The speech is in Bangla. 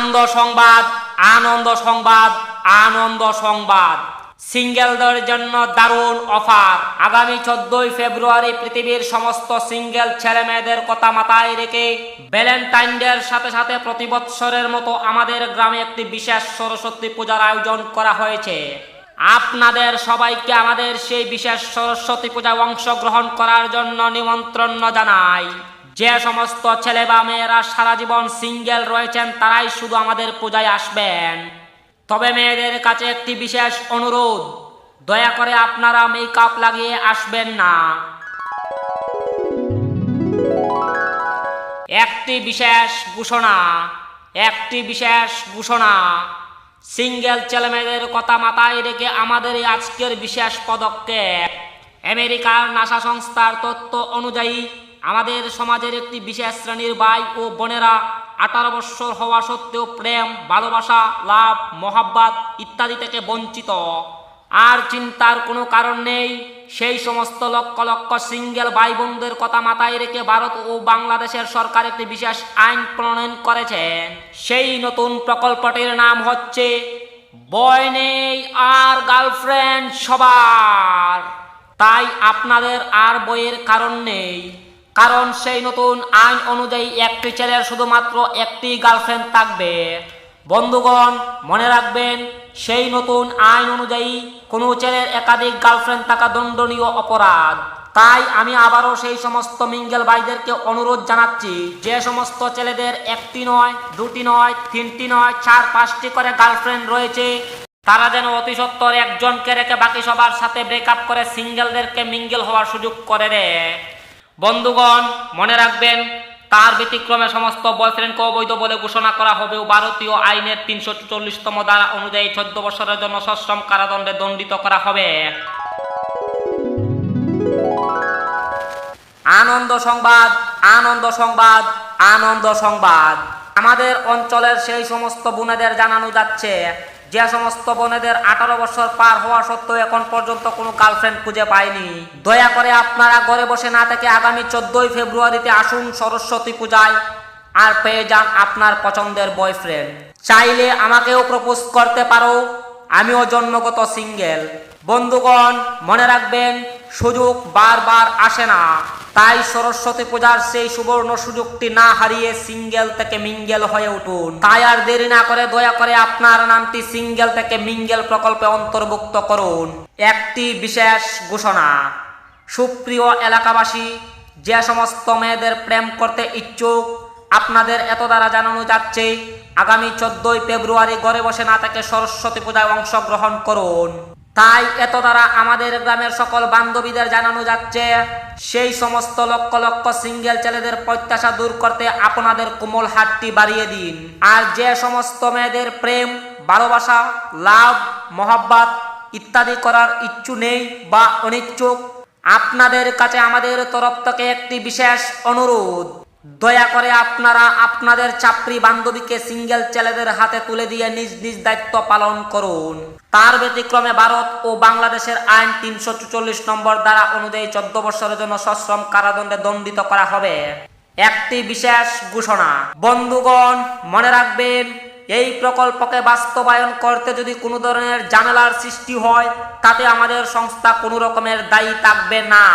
আনন্দ সংবাদ, আনন্দ সংবাদ, আনন্দ সংবাদ। সিঙ্গেলদের জন্য দারুণ অফার। আগামী 14 ফেব্রুয়ারি পৃথিবীর সমস্ত সিঙ্গেল ছেলে মেয়েদের কথা মাথায় রেখে ভ্যালেন্টাইন ডের সাথে সাথে প্রতি বৎসরের মতো আমাদের গ্রামে একটি বিশেষ সরস্বতী পূজার আয়োজন করা হয়েছে। আপনাদের সবাইকে আমাদের সেই বিশেষ সরস্বতী পূজায় অংশগ্রহণ করার জন্য নিমন্ত্রণ জানাই। যে সমস্ত ছেলে বা মেয়েরা সারা জীবন সিঙ্গেল রয়েছেন তারাই শুধু আমাদের পূজায় আসবেন। তবে মেয়েদের কাছে একটি বিশেষ অনুরোধ, দয়া করে আপনারা মেকআপ লাগিয়ে আসবেন না। একটি বিশেষ ঘোষণা, সিঙ্গেল ছেলে মেয়েদের কথা মাথায় রেখে আমাদের এই আজকের বিশেষ পদক্ষেপ। আমেরিকার নাসা সংস্থার তথ্য অনুযায়ী আমাদের সমাজের একটি বিশেষ শ্রেণীর ভাই ও বোনেরা 18 বছর হওয়া সত্ত্বেও প্রেম, ভালোবাসা, লাভ, মহাব্বত ইত্যাদি থেকে বঞ্চিত। আর চিন্তার কোনো কারণ নেই। সেই সমস্ত লক্ষ লক্ষ সিঙ্গেল ভাই বোনদের কথা মাথায় রেখে ভারত ও বাংলাদেশের সরকার একটি বিশেষ আইন প্রণয়ন করেছেন। সেই নতুন প্রকল্পটির নাম হচ্ছে বয় নেই আর গার্লফ্রেন্ড সবার। তাই আপনাদের আর বইয়ের কারণ নেই, কারণ সেই নতুন আইন অনুযায়ী একটি ছেলের শুধুমাত্র একটি গার্লফ্রেন্ড থাকবে। বন্ধুগণ, মনে রাখবেন, সেই নতুন আইন অনুযায়ী কোনো ছেলের একাধিক গার্লফ্রেন্ড থাকা দণ্ডনীয় অপরাধ। তাই আমি আবারও সেই সমস্ত মিঙ্গেল ভাইদেরকে অনুরোধ জানাচ্ছি, যে সমস্ত ছেলেদের একটি নয়, দুটি নয়, তিনটি নয়, 4-5টি করে গার্লফ্রেন্ড রয়েছে, তারা যেন অতি সত্বর একজনকে রেখে বাকি সবার সাথে ব্রেকআপ করে সিঙ্গেলদেরকে মিঙ্গেল হওয়ার সুযোগ করে দেয়। বন্ধুগণ, মনে রাখবেন, তার ব্যতিক্রমে সমস্ত বয়ফ্রেন্ডকে অবৈধ বলে ঘোষণা করা হবে ও ভারতীয় আইনের 344তম ধারা অনুযায়ী 14 বছরের জন্য সশ্রম কারাদণ্ডে দণ্ডিত করা হবে। আনন্দ সংবাদ, আনন্দ সংবাদ, আনন্দ সংবাদ। আমাদের অঞ্চলের সেই সমস্ত বোনেদের জানানো যাচ্ছে, যে সমস্ত বোনেদের 18 বছর পার হওয়া সত্ত্বেও এখন পর্যন্ত কোনো গার্লফ্রেন্ড খুঁজে পায়নি, দয়া করে আপনারা ঘরে বসে না থেকে আগামী 14 ফেব্রুয়ারিতে আসুন সরস্বতী পূজায়, আর পেয়ে যান আপনার পছন্দের বয়ফ্রেন্ড। চাইলে আমাকেও প্রপোজ করতে পারো, আমিও জন্মগত সিঙ্গেল। বন্ধুগণ, মনে রাখবেন, সুযোগ বারবার আসে না। তাই সরস্বতী পূজার সেই সুবর্ণ সুযোগটি না হারিয়ে সিঙ্গেল থেকে মিঙ্গেল হয়ে উঠুন। তাই আর দেরি না করে দয়া করে আপনার নামটি সিঙ্গেল থেকে মিঙ্গেল প্রকল্পে অন্তর্ভুক্ত করুন। একটি বিশেষ ঘোষণা, সুপ্রিয় এলাকাবাসী, যে সমস্ত মেয়েদের প্রেম করতে ইচ্ছুক, আপনাদের এত দ্বারা জানানো যাচ্ছে, আগামী 14 ফেব্রুয়ারি ঘরে বসে না থেকে সরস্বতী পূজায় অংশগ্রহণ করুন। তাই এত দ্বারা আমাদের গ্রামের সকল বান্ধবীদের জানানো যাচ্ছে, সেই সমস্ত লক্ষ লক্ষ সিঙ্গেল ছেলেদের প্রত্যাশা দূর করতে আপনাদের কোমল হাতটি বাড়িয়ে দিন। আর যে সমস্ত মেয়েদের প্রেম, ভালোবাসা, লাভ, মহাব্বত ইত্যাদি করার ইচ্ছু নেই বা অনিচ্ছুক, আপনাদের কাছে আমাদের তরফ থেকে একটি বিশেষ অনুরোধ, দয়া করে আপনারা আপনাদের চাপড়ি বান্ধবীকে সিঙ্গেল ছেলেদের হাতে তুলে দিয়ে নিজ নিজ দায়িত্ব পালন করুন। তার ব্যতিক্রমে ভারত ও বাংলাদেশের আইন 344 নম্বর ধারা অনুযায়ী 14 বছরের জন্য সশ্রম কারাদণ্ডে দণ্ডিত করা হবে। একটি বিশেষ ঘোষণা, বন্ধুগণ, মনে রাখবেন, এই প্রকল্পকে বাস্তবায়ন করতে যদি কোনো ধরনের ঝামেলার সৃষ্টি হয়, তাতে আমাদের সংস্থা কোনো রকমের দায়ী থাকবে না।